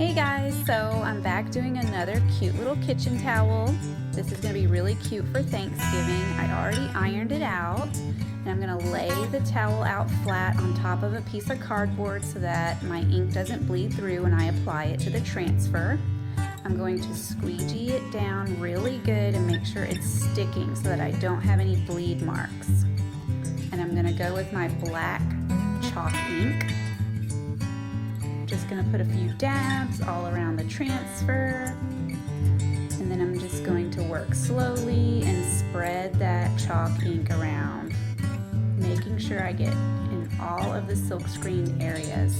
Hey guys, so I'm back doing another cute little kitchen towel. This is going to be really cute for Thanksgiving. I already ironed it out, and I'm going to lay the towel out flat on top of a piece of cardboard so that my ink doesn't bleed through when I apply it to the transfer. I'm going to squeegee it down really good and make sure it's sticking so that I don't have any bleed marks. And I'm going to go with my black chalk ink. Just going to put a few dabs all around the transfer, and then I'm just going to work slowly and spread that chalk ink around, making sure I get in all of the silkscreen areas.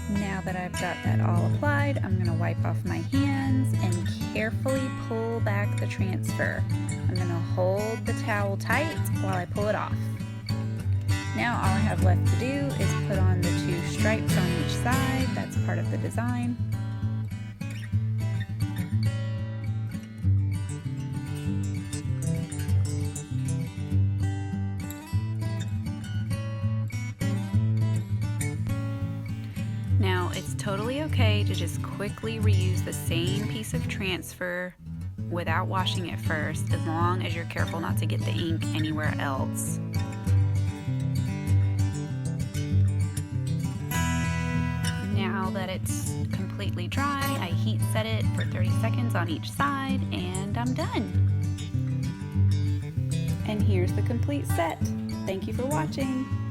Now that I've got that all applied, I'm going to wipe off my hands and carefully pull back the transfer. I'm going to hold the towel tight while I pull it off. Now all I have left to do is put on the two stripes on each side. That's part of the design. Now, it's totally okay to just quickly reuse the same piece of transfer without washing it first, as long as you're careful not to get the ink anywhere else. Now that it's completely dry, I heat set it for 30 seconds on each side, and I'm done. And here's the complete set. Thank you for watching.